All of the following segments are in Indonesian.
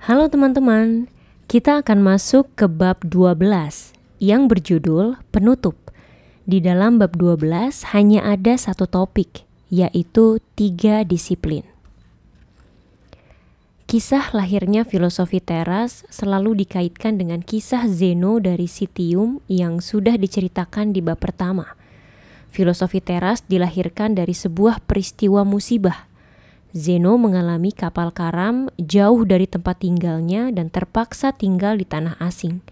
Halo teman-teman, kita akan masuk ke bab 12 yang berjudul penutup. Di dalam bab 12 hanya ada satu topik, yaitu 3 disiplin. Kisah lahirnya filosofi teras selalu dikaitkan dengan kisah Zeno dari Citium yang sudah diceritakan di bab pertama. Filosofi teras dilahirkan dari sebuah peristiwa musibah. Zeno mengalami kapal karam jauh dari tempat tinggalnya dan terpaksa tinggal di tanah asing.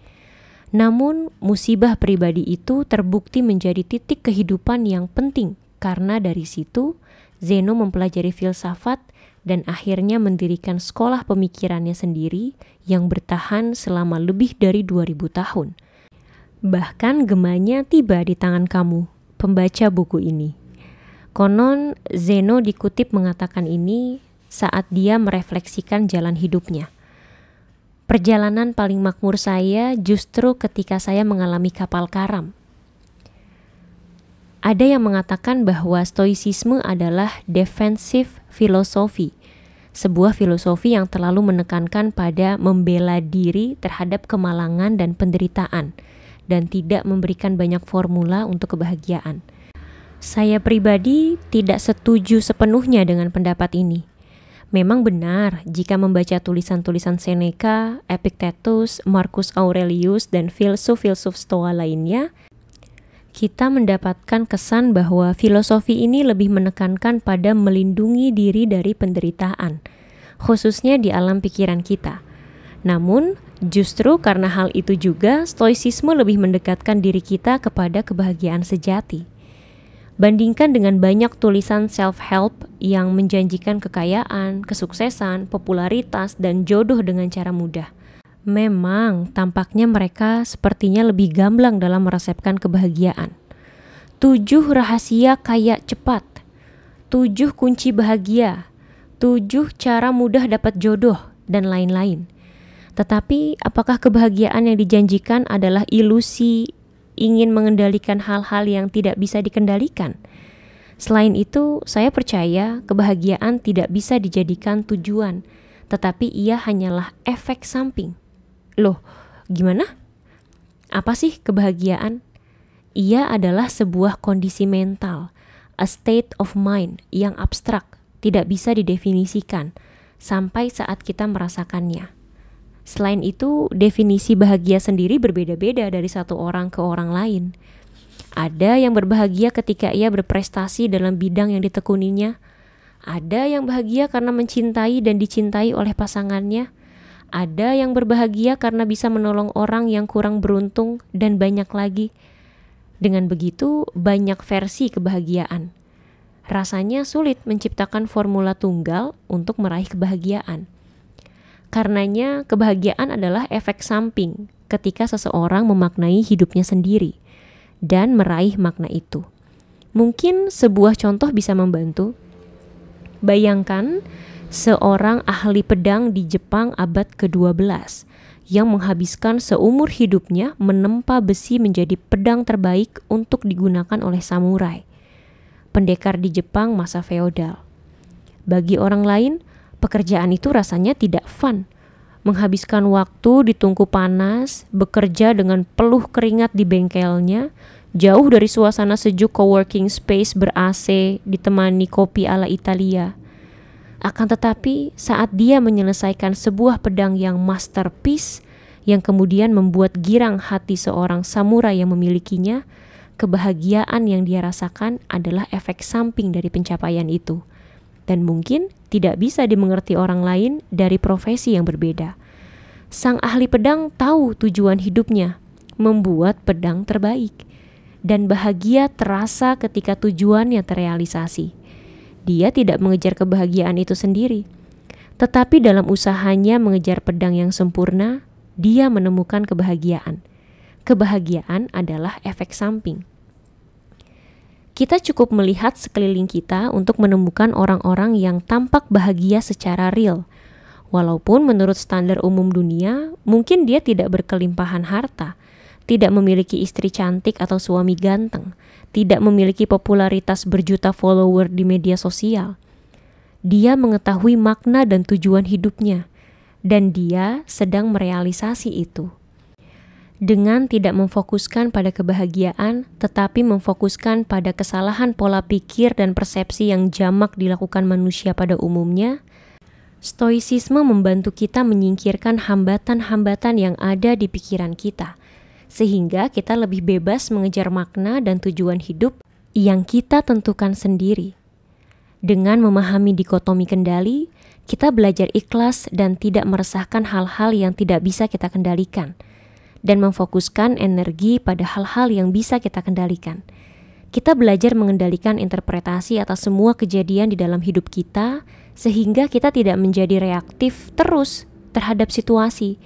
Namun, musibah pribadi itu terbukti menjadi titik kehidupan yang penting karena dari situ Zeno mempelajari filsafat dan akhirnya mendirikan sekolah pemikirannya sendiri yang bertahan selama lebih dari 2000 tahun. Bahkan gemanya tiba di tangan kamu, pembaca buku ini. Konon, Zeno dikutip mengatakan ini saat dia merefleksikan jalan hidupnya. Perjalanan paling makmur saya justru ketika saya mengalami kapal karam. Ada yang mengatakan bahwa stoicisme adalah defensive philosophy, sebuah filosofi yang terlalu menekankan pada membela diri terhadap kemalangan dan penderitaan, dan tidak memberikan banyak formula untuk kebahagiaan. Saya pribadi tidak setuju sepenuhnya dengan pendapat ini. Memang benar jika membaca tulisan-tulisan Seneca, Epictetus, Marcus Aurelius, dan filsuf-filsuf Stoa lainnya, kita mendapatkan kesan bahwa filosofi ini lebih menekankan pada melindungi diri dari penderitaan, khususnya di alam pikiran kita. Namun, justru karena hal itu juga, stoicisme lebih mendekatkan diri kita kepada kebahagiaan sejati. Bandingkan dengan banyak tulisan self-help yang menjanjikan kekayaan, kesuksesan, popularitas, dan jodoh dengan cara mudah. Memang tampaknya mereka sepertinya lebih gamblang dalam meresepkan kebahagiaan. 7 rahasia kaya cepat, 7 kunci bahagia, 7 cara mudah dapat jodoh, dan lain-lain. Tetapi apakah kebahagiaan yang dijanjikan adalah ilusi ingin mengendalikan hal-hal yang tidak bisa dikendalikan? Selain itu, saya percaya kebahagiaan tidak bisa dijadikan tujuan, tetapi ia hanyalah efek samping. Loh, gimana? Apa sih kebahagiaan? Ia adalah sebuah kondisi mental, a state of mind yang abstrak, tidak bisa didefinisikan sampai saat kita merasakannya. Selain itu, definisi bahagia sendiri berbeda-beda dari satu orang ke orang lain. Ada yang berbahagia ketika ia berprestasi dalam bidang yang ditekuninya. Ada yang bahagia karena mencintai dan dicintai oleh pasangannya. Ada yang berbahagia karena bisa menolong orang yang kurang beruntung, dan banyak lagi. Dengan begitu, banyak versi kebahagiaan. Rasanya sulit menciptakan formula tunggal untuk meraih kebahagiaan. Karenanya, kebahagiaan adalah efek samping ketika seseorang memaknai hidupnya sendiri dan meraih makna itu. Mungkin sebuah contoh bisa membantu. Bayangkan seorang ahli pedang di Jepang abad ke-12 yang menghabiskan seumur hidupnya menempa besi menjadi pedang terbaik untuk digunakan oleh samurai, pendekar di Jepang masa feodal. Bagi orang lain, pekerjaan itu rasanya tidak fun. Menghabiskan waktu di tungku panas, bekerja dengan peluh keringat di bengkelnya, jauh dari suasana sejuk coworking space ber-AC, ditemani kopi ala Italia. Akan tetapi, saat dia menyelesaikan sebuah pedang yang masterpiece, yang kemudian membuat girang hati seorang samurai yang memilikinya, kebahagiaan yang dia rasakan adalah efek samping dari pencapaian itu. Dan mungkin tidak bisa dimengerti orang lain dari profesi yang berbeda. Sang ahli pedang tahu tujuan hidupnya, membuat pedang terbaik. Dan bahagia terasa ketika tujuannya terrealisasi. Dia tidak mengejar kebahagiaan itu sendiri. Tetapi dalam usahanya mengejar pedang yang sempurna, dia menemukan kebahagiaan. Kebahagiaan adalah efek samping. Kita cukup melihat sekeliling kita untuk menemukan orang-orang yang tampak bahagia secara real. Walaupun menurut standar umum dunia, mungkin dia tidak berkelimpahan harta, tidak memiliki istri cantik atau suami ganteng, tidak memiliki popularitas berjuta follower di media sosial. Dia mengetahui makna dan tujuan hidupnya, dan dia sedang merealisasi itu. Dengan tidak memfokuskan pada kebahagiaan, tetapi memfokuskan pada kesalahan pola pikir dan persepsi yang jamak dilakukan manusia pada umumnya, stoicisme membantu kita menyingkirkan hambatan-hambatan yang ada di pikiran kita, sehingga kita lebih bebas mengejar makna dan tujuan hidup yang kita tentukan sendiri. Dengan memahami dikotomi kendali, kita belajar ikhlas dan tidak meresahkan hal-hal yang tidak bisa kita kendalikan, dan memfokuskan energi pada hal-hal yang bisa kita kendalikan. Kita belajar mengendalikan interpretasi atas semua kejadian di dalam hidup kita, sehingga kita tidak menjadi reaktif terus terhadap situasi,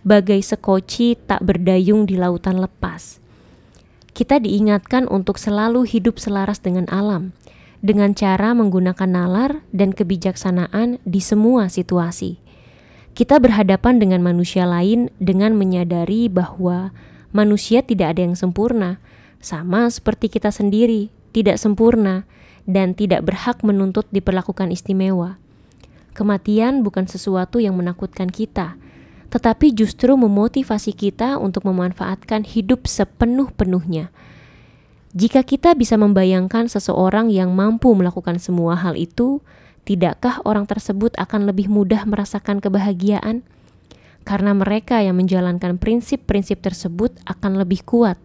bagai sekoci tak berdayung di lautan lepas. Kita diingatkan untuk selalu hidup selaras dengan alam, dengan cara menggunakan nalar dan kebijaksanaan di semua situasi. Kita berhadapan dengan manusia lain dengan menyadari bahwa manusia tidak ada yang sempurna, sama seperti kita sendiri, tidak sempurna, dan tidak berhak menuntut diperlakukan istimewa. Kematian bukan sesuatu yang menakutkan kita, tetapi justru memotivasi kita untuk memanfaatkan hidup sepenuh-penuhnya. Jika kita bisa membayangkan seseorang yang mampu melakukan semua hal itu, tidakkah orang tersebut akan lebih mudah merasakan kebahagiaan? Karena mereka yang menjalankan prinsip-prinsip tersebut akan lebih kuat,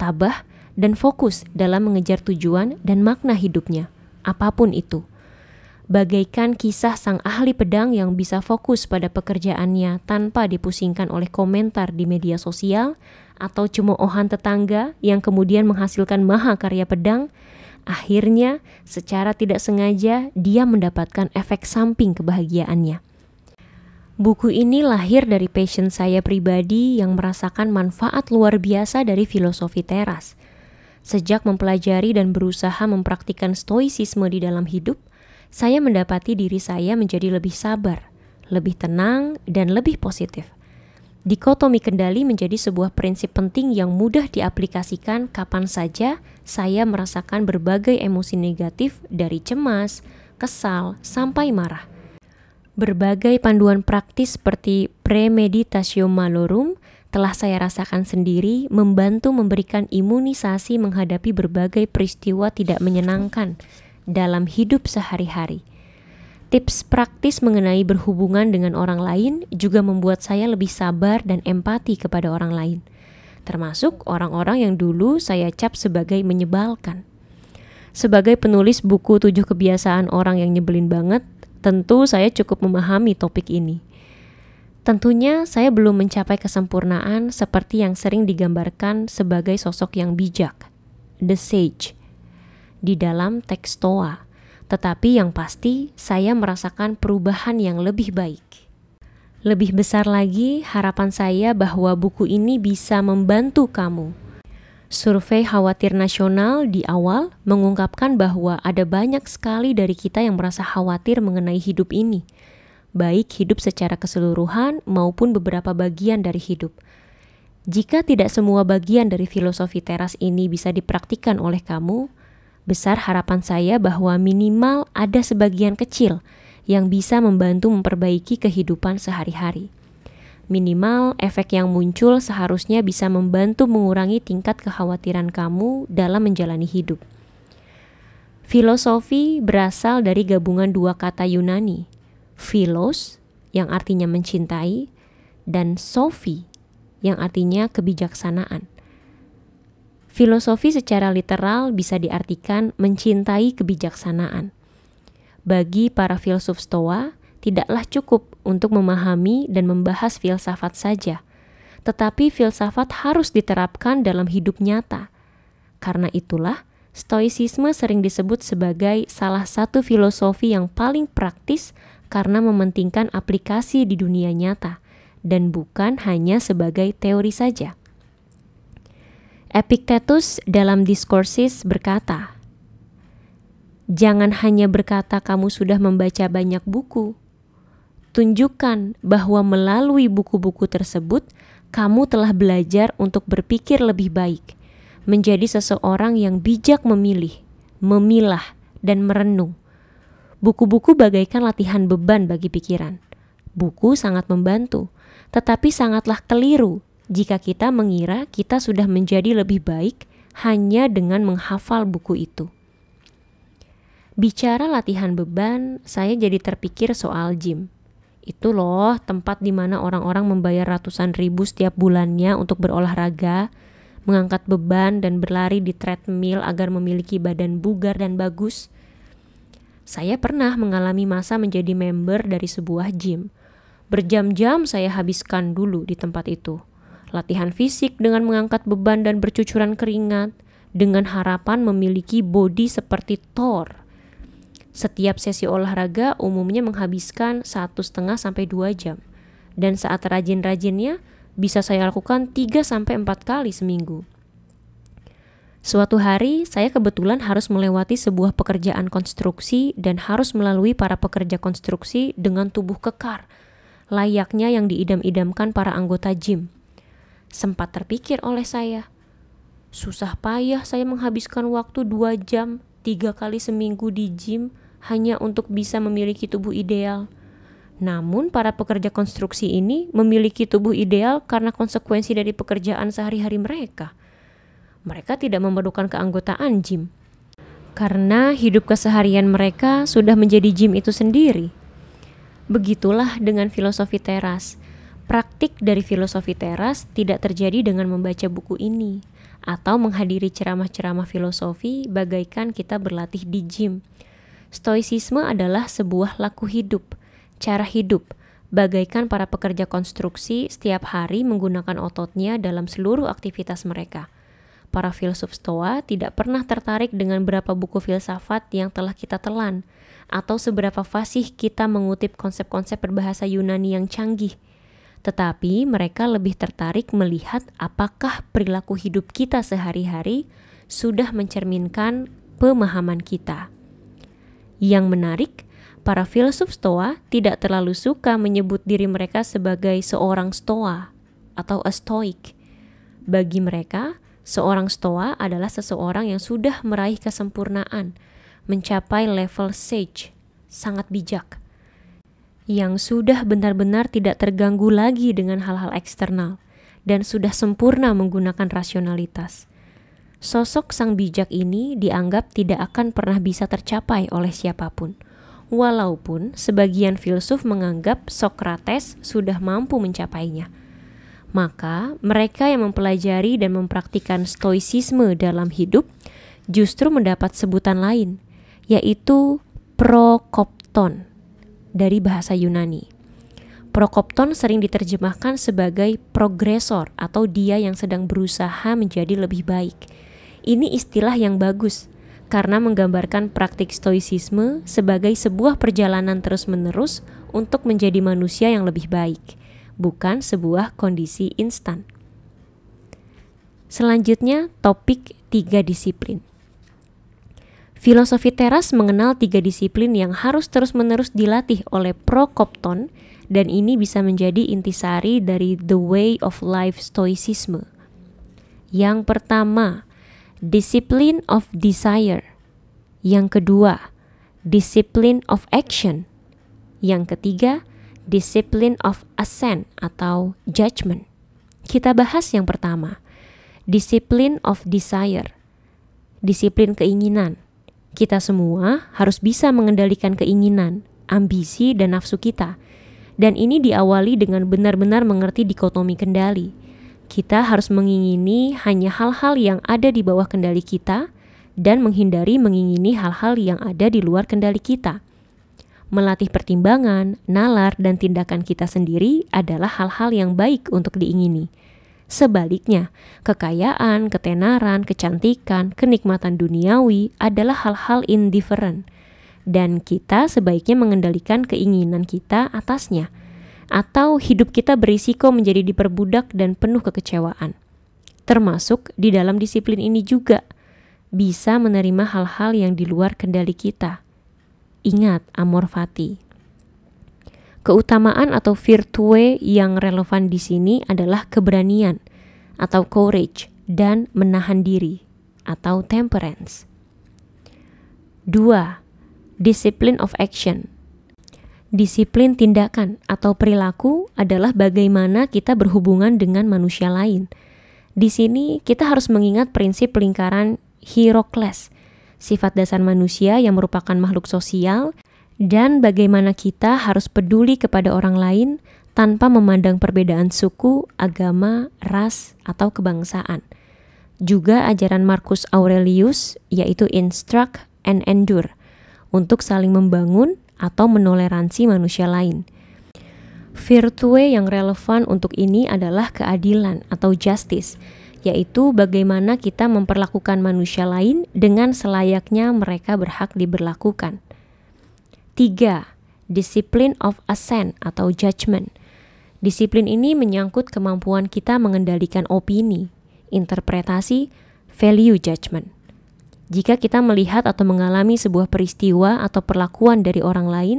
tabah, dan fokus dalam mengejar tujuan dan makna hidupnya, apapun itu. Bagaikan kisah sang ahli pedang yang bisa fokus pada pekerjaannya tanpa dipusingkan oleh komentar di media sosial atau cemoohan tetangga yang kemudian menghasilkan mahakarya pedang. Akhirnya, secara tidak sengaja, dia mendapatkan efek samping kebahagiaannya. Buku ini lahir dari passion saya pribadi yang merasakan manfaat luar biasa dari filosofi teras. Sejak mempelajari dan berusaha mempraktikkan stoicisme di dalam hidup, saya mendapati diri saya menjadi lebih sabar, lebih tenang, dan lebih positif. Dikotomi kendali menjadi sebuah prinsip penting yang mudah diaplikasikan kapan saja saya merasakan berbagai emosi negatif dari cemas, kesal, sampai marah. Berbagai panduan praktis seperti premeditatio malorum telah saya rasakan sendiri membantu memberikan imunisasi menghadapi berbagai peristiwa tidak menyenangkan dalam hidup sehari-hari. Tips praktis mengenai berhubungan dengan orang lain juga membuat saya lebih sabar dan empati kepada orang lain, termasuk orang-orang yang dulu saya cap sebagai menyebalkan. Sebagai penulis buku 7 kebiasaan orang yang nyebelin banget, tentu saya cukup memahami topik ini. Tentunya saya belum mencapai kesempurnaan seperti yang sering digambarkan sebagai sosok yang bijak, the sage, di dalam teks Stoa. Tetapi yang pasti, saya merasakan perubahan yang lebih baik. Lebih besar lagi, harapan saya bahwa buku ini bisa membantu kamu. Survei Khawatir Nasional di awal mengungkapkan bahwa ada banyak sekali dari kita yang merasa khawatir mengenai hidup ini, baik hidup secara keseluruhan maupun beberapa bagian dari hidup. Jika tidak semua bagian dari filosofi teras ini bisa dipraktikkan oleh kamu, besar harapan saya bahwa minimal ada sebagian kecil yang bisa membantu memperbaiki kehidupan sehari-hari. Minimal efek yang muncul seharusnya bisa membantu mengurangi tingkat kekhawatiran kamu dalam menjalani hidup. Filosofi berasal dari gabungan dua kata Yunani, philos yang artinya mencintai dan sophi yang artinya kebijaksanaan. Filosofi secara literal bisa diartikan mencintai kebijaksanaan. Bagi para filsuf Stoa, tidaklah cukup untuk memahami dan membahas filsafat saja, tetapi filsafat harus diterapkan dalam hidup nyata. Karena itulah, stoicisme sering disebut sebagai salah satu filosofi yang paling praktis karena mementingkan aplikasi di dunia nyata, dan bukan hanya sebagai teori saja. Epictetus dalam Discourses berkata, "Jangan hanya berkata kamu sudah membaca banyak buku. Tunjukkan bahwa melalui buku-buku tersebut, kamu telah belajar untuk berpikir lebih baik, menjadi seseorang yang bijak memilih, memilah, dan merenung. Buku-buku bagaikan latihan beban bagi pikiran. Buku sangat membantu, tetapi sangatlah keliru jika kita mengira kita sudah menjadi lebih baik hanya dengan menghafal buku itu. Bicara latihan beban, saya jadi terpikir soal gym. Itu loh tempat di mana orang-orang membayar ratusan ribu setiap bulannya untuk berolahraga, mengangkat beban dan berlari di treadmill agar memiliki badan bugar dan bagus. Saya pernah mengalami masa menjadi member dari sebuah gym. Berjam-jam saya habiskan dulu di tempat itu. Latihan fisik dengan mengangkat beban dan bercucuran keringat, dengan harapan memiliki body seperti Thor. Setiap sesi olahraga umumnya menghabiskan 1,5 sampai 2 jam. Dan saat rajin-rajinnya, bisa saya lakukan 3 sampai 4 kali seminggu. Suatu hari, saya kebetulan harus melewati sebuah pekerjaan konstruksi dan harus melalui para pekerja konstruksi dengan tubuh kekar, layaknya yang diidam-idamkan para anggota gym. Sempat terpikir oleh saya, susah payah saya menghabiskan waktu 2 jam 3 kali seminggu di gym hanya untuk bisa memiliki tubuh ideal. Namun para pekerja konstruksi ini memiliki tubuh ideal karena konsekuensi dari pekerjaan sehari-hari mereka. Mereka tidak memerlukan keanggotaan gym, karena hidup keseharian mereka sudah menjadi gym itu sendiri. Begitulah dengan filosofi teras. Praktik dari filosofi teras tidak terjadi dengan membaca buku ini atau menghadiri ceramah-ceramah filosofi bagaikan kita berlatih di gym. Stoicisme adalah sebuah laku hidup, cara hidup, bagaikan para pekerja konstruksi setiap hari menggunakan ototnya dalam seluruh aktivitas mereka. Para filsuf Stoa tidak pernah tertarik dengan berapa buku filsafat yang telah kita telan, atau seberapa fasih kita mengutip konsep-konsep berbahasa Yunani yang canggih. Tetapi mereka lebih tertarik melihat apakah perilaku hidup kita sehari-hari sudah mencerminkan pemahaman kita. Yang menarik, para filsuf Stoa tidak terlalu suka menyebut diri mereka sebagai seorang Stoa atau a Stoic. Bagi mereka, seorang Stoa adalah seseorang yang sudah meraih kesempurnaan, mencapai level sage, sangat bijak, yang sudah benar-benar tidak terganggu lagi dengan hal-hal eksternal dan sudah sempurna menggunakan rasionalitas. Sosok sang bijak ini dianggap tidak akan pernah bisa tercapai oleh siapapun, walaupun sebagian filsuf menganggap Sokrates sudah mampu mencapainya. Maka mereka yang mempelajari dan mempraktikkan stoicisme dalam hidup justru mendapat sebutan lain, yaitu prokopton dari bahasa Yunani. Prokopton sering diterjemahkan sebagai progresor atau dia yang sedang berusaha menjadi lebih baik. Ini istilah yang bagus karena menggambarkan praktik stoicisme sebagai sebuah perjalanan terus-menerus untuk menjadi manusia yang lebih baik, bukan sebuah kondisi instan. Selanjutnya, topik 3 disiplin. Filosofi teras mengenal 3 disiplin yang harus terus-menerus dilatih oleh Prokopton, dan ini bisa menjadi intisari dari The Way of Life Stoicism. Yang pertama, Discipline of Desire. Yang kedua, Discipline of Action. Yang ketiga, Discipline of Assent atau Judgment. Kita bahas yang pertama, Discipline of Desire. Disiplin keinginan. Kita semua harus bisa mengendalikan keinginan, ambisi, dan nafsu kita. Dan ini diawali dengan benar-benar mengerti dikotomi kendali. Kita harus mengingini hanya hal-hal yang ada di bawah kendali kita dan menghindari mengingini hal-hal yang ada di luar kendali kita. Melatih pertimbangan, nalar, dan tindakan kita sendiri adalah hal-hal yang baik untuk diingini. Sebaliknya, kekayaan, ketenaran, kecantikan, kenikmatan duniawi adalah hal-hal indifferent, dan kita sebaiknya mengendalikan keinginan kita atasnya, atau hidup kita berisiko menjadi diperbudak dan penuh kekecewaan. Termasuk di dalam disiplin ini juga, bisa menerima hal-hal yang di luar kendali kita. Ingat, amor fati. Keutamaan atau virtue yang relevan di sini adalah keberanian atau courage dan menahan diri atau temperance. 2. Discipline of action. Disiplin tindakan atau perilaku adalah bagaimana kita berhubungan dengan manusia lain. Di sini kita harus mengingat prinsip lingkaran Hierokles, sifat dasar manusia yang merupakan makhluk sosial, dan bagaimana kita harus peduli kepada orang lain tanpa memandang perbedaan suku, agama, ras, atau kebangsaan. Juga ajaran Marcus Aurelius, yaitu instruct and endure, untuk saling membangun atau menoleransi manusia lain. Virtue yang relevan untuk ini adalah keadilan atau justice, yaitu bagaimana kita memperlakukan manusia lain dengan selayaknya mereka berhak diberlakukan. 3. Discipline of assent atau judgment. Disiplin ini menyangkut kemampuan kita mengendalikan opini, interpretasi, value judgment. Jika kita melihat atau mengalami sebuah peristiwa atau perlakuan dari orang lain,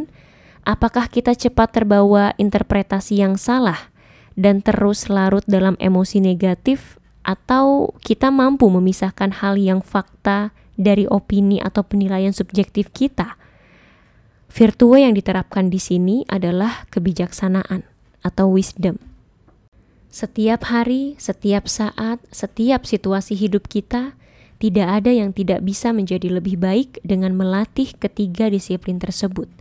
apakah kita cepat terbawa interpretasi yang salah dan terus larut dalam emosi negatif, atau kita mampu memisahkan hal yang fakta dari opini atau penilaian subjektif kita? Virtue yang diterapkan di sini adalah kebijaksanaan atau wisdom. Setiap hari, setiap saat, setiap situasi hidup kita, tidak ada yang tidak bisa menjadi lebih baik dengan melatih ketiga disiplin tersebut.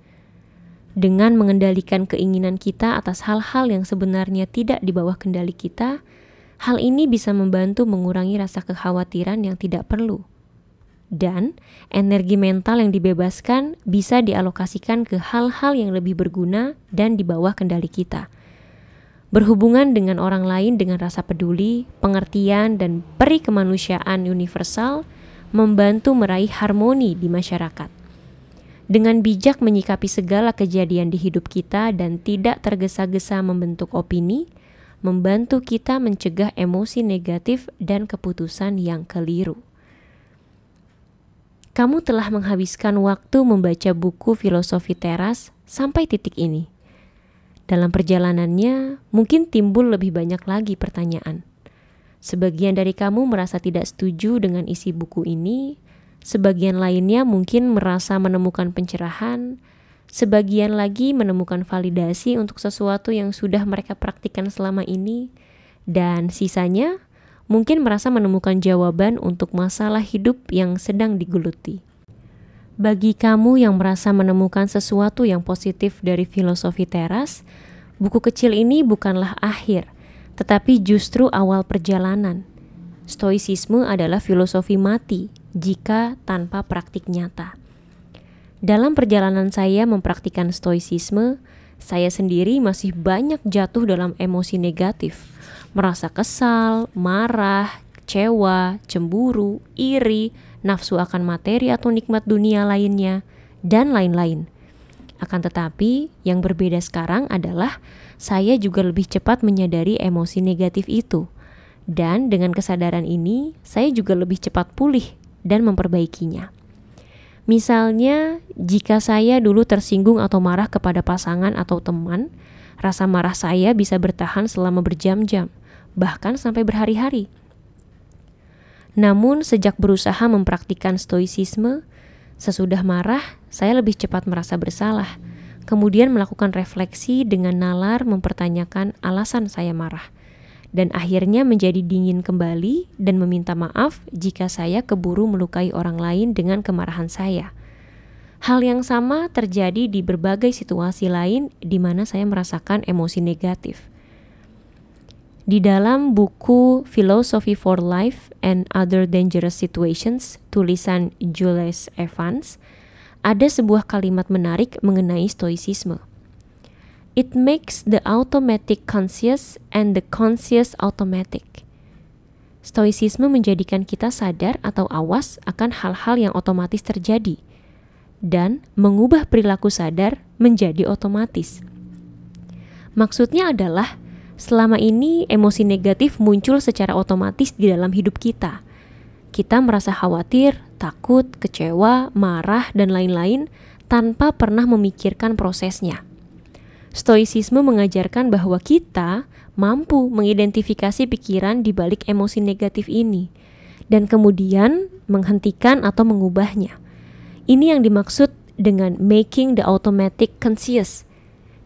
Dengan mengendalikan keinginan kita atas hal-hal yang sebenarnya tidak di bawah kendali kita, hal ini bisa membantu mengurangi rasa kekhawatiran yang tidak perlu. Dan energi mental yang dibebaskan bisa dialokasikan ke hal-hal yang lebih berguna dan di bawah kendali kita. Berhubungan dengan orang lain dengan rasa peduli, pengertian, dan peri kemanusiaan universal membantu meraih harmoni di masyarakat. Dengan bijak menyikapi segala kejadian di hidup kita dan tidak tergesa-gesa membentuk opini, membantu kita mencegah emosi negatif dan keputusan yang keliru. Kamu telah menghabiskan waktu membaca buku filosofi teras sampai titik ini. Dalam perjalanannya, mungkin timbul lebih banyak lagi pertanyaan. Sebagian dari kamu merasa tidak setuju dengan isi buku ini, sebagian lainnya mungkin merasa menemukan pencerahan, sebagian lagi menemukan validasi untuk sesuatu yang sudah mereka praktikkan selama ini, dan sisanya mungkin merasa menemukan jawaban untuk masalah hidup yang sedang digeluti. Bagi kamu yang merasa menemukan sesuatu yang positif dari filosofi teras, buku kecil ini bukanlah akhir, tetapi justru awal perjalanan. Stoicisme adalah filosofi mati jika tanpa praktik nyata. Dalam perjalanan saya mempraktikkan stoicisme, saya sendiri masih banyak jatuh dalam emosi negatif, merasa kesal, marah, kecewa, cemburu, iri, nafsu akan materi atau nikmat dunia lainnya, dan lain-lain. Akan tetapi, yang berbeda sekarang adalah saya juga lebih cepat menyadari emosi negatif itu. Dan dengan kesadaran ini, saya juga lebih cepat pulih dan memperbaikinya. Misalnya, jika saya dulu tersinggung atau marah kepada pasangan atau teman, rasa marah saya bisa bertahan selama berjam-jam, bahkan sampai berhari-hari. Namun sejak berusaha mempraktikkan stoicisme, sesudah marah, saya lebih cepat merasa bersalah, kemudian melakukan refleksi dengan nalar mempertanyakan alasan saya marah, dan akhirnya menjadi dingin kembali dan meminta maaf jika saya keburu melukai orang lain dengan kemarahan saya. Hal yang sama terjadi di berbagai situasi lain di mana saya merasakan emosi negatif. Di dalam buku Philosophy for Life and Other Dangerous Situations, tulisan Jules Evans, ada sebuah kalimat menarik mengenai stoicisme. It makes the automatic conscious and the conscious automatic. Stoicisme menjadikan kita sadar atau awas akan hal-hal yang otomatis terjadi dan mengubah perilaku sadar menjadi otomatis. Maksudnya adalah selama ini emosi negatif muncul secara otomatis di dalam hidup kita. Kita merasa khawatir, takut, kecewa, marah, dan lain-lain tanpa pernah memikirkan prosesnya. Stoicisme mengajarkan bahwa kita mampu mengidentifikasi pikiran di balik emosi negatif ini dan kemudian menghentikan atau mengubahnya. Ini yang dimaksud dengan making the automatic conscious,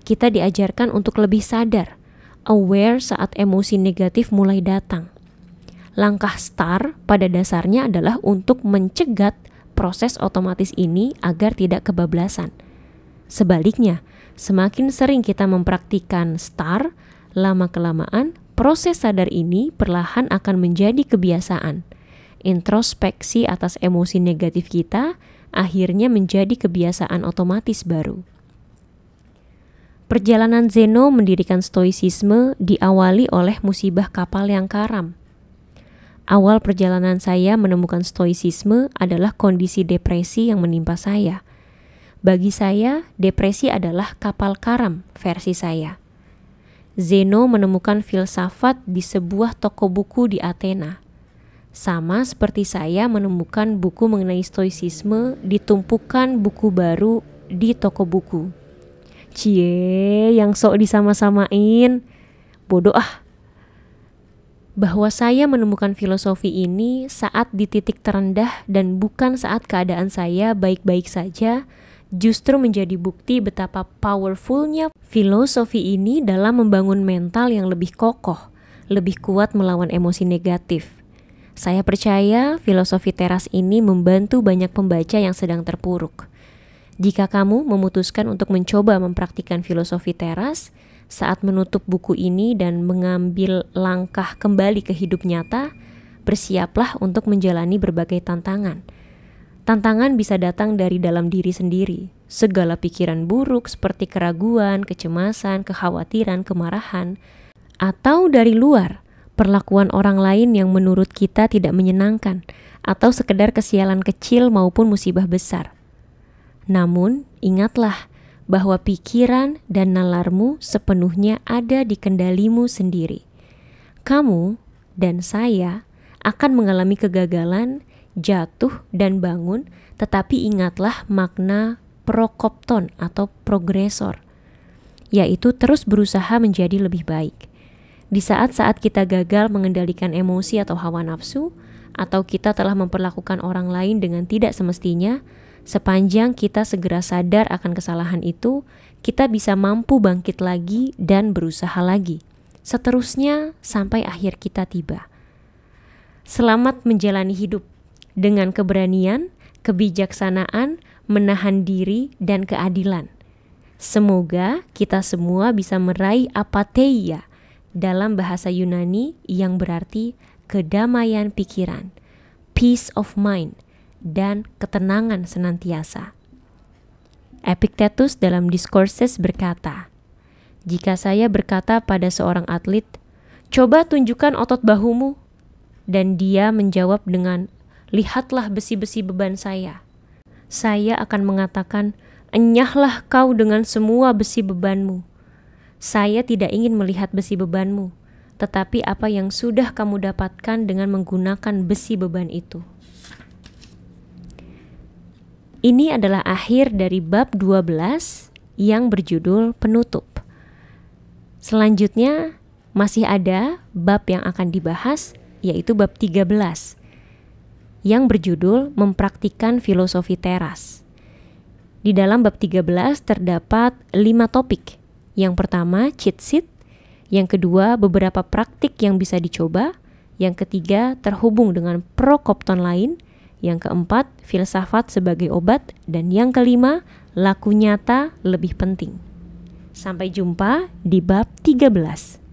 kita diajarkan untuk lebih sadar, aware saat emosi negatif mulai datang. Langkah STAR pada dasarnya adalah untuk mencegat proses otomatis ini agar tidak kebablasan. Sebaliknya, semakin sering kita mempraktikkan STAR, lama-kelamaan proses sadar ini perlahan akan menjadi kebiasaan. Introspeksi atas emosi negatif kita akhirnya menjadi kebiasaan otomatis baru. Perjalanan Zeno mendirikan stoicisme diawali oleh musibah kapal yang karam. Awal perjalanan saya menemukan stoicisme adalah kondisi depresi yang menimpa saya. Bagi saya, depresi adalah kapal karam versi saya. Zeno menemukan filsafat di sebuah toko buku di Athena. Sama seperti saya menemukan buku mengenai stoicisme di tumpukan buku baru di toko buku. Cie, yang sok disama-samain. Bodoh ah. Bahwa saya menemukan filosofi ini saat di titik terendah dan bukan saat keadaan saya baik-baik saja, justru menjadi bukti betapa powerfulnya filosofi ini dalam membangun mental yang lebih kokoh, lebih kuat melawan emosi negatif. Saya percaya filosofi teras ini membantu banyak pembaca yang sedang terpuruk. Jika kamu memutuskan untuk mencoba mempraktikkan filosofi teras, saat menutup buku ini dan mengambil langkah kembali ke hidup nyata, bersiaplah untuk menjalani berbagai tantangan. Tantangan bisa datang dari dalam diri sendiri. Segala pikiran buruk seperti keraguan, kecemasan, kekhawatiran, kemarahan, atau dari luar, perlakuan orang lain yang menurut kita tidak menyenangkan, atau sekedar kesialan kecil maupun musibah besar. Namun, ingatlah bahwa pikiran dan nalarmu sepenuhnya ada di kendalimu sendiri. Kamu dan saya akan mengalami kegagalan, jatuh dan bangun, tetapi ingatlah makna prokopton atau progresor, yaitu terus berusaha menjadi lebih baik. Di saat-saat kita gagal mengendalikan emosi atau hawa nafsu, atau kita telah memperlakukan orang lain dengan tidak semestinya, sepanjang kita segera sadar akan kesalahan itu, kita bisa mampu bangkit lagi dan berusaha lagi. Seterusnya sampai akhir kita tiba. Selamat menjalani hidup dengan keberanian, kebijaksanaan, menahan diri, dan keadilan. Semoga kita semua bisa meraih apatheia dalam bahasa Yunani yang berarti kedamaian pikiran, peace of mind, dan ketenangan senantiasa. Epictetus dalam Discourses berkata, "Jika saya berkata pada seorang atlet, 'Coba tunjukkan otot bahumu,' dan dia menjawab dengan, 'Lihatlah besi-besi beban saya,' saya akan mengatakan, 'Enyahlah kau dengan semua besi bebanmu.' Saya tidak ingin melihat besi bebanmu, tetapi apa yang sudah kamu dapatkan dengan menggunakan besi beban itu." Ini adalah akhir dari bab 12 yang berjudul penutup. Selanjutnya masih ada bab yang akan dibahas, yaitu bab 13 yang berjudul mempraktikkan filosofi teras. Di dalam bab 13 terdapat 5 topik. Yang pertama, cheat sheet. Yang kedua, beberapa praktik yang bisa dicoba. Yang ketiga, terhubung dengan prokopton lain. Yang keempat, filsafat sebagai obat. Dan yang kelima, laku nyata lebih penting. Sampai jumpa di bab 13.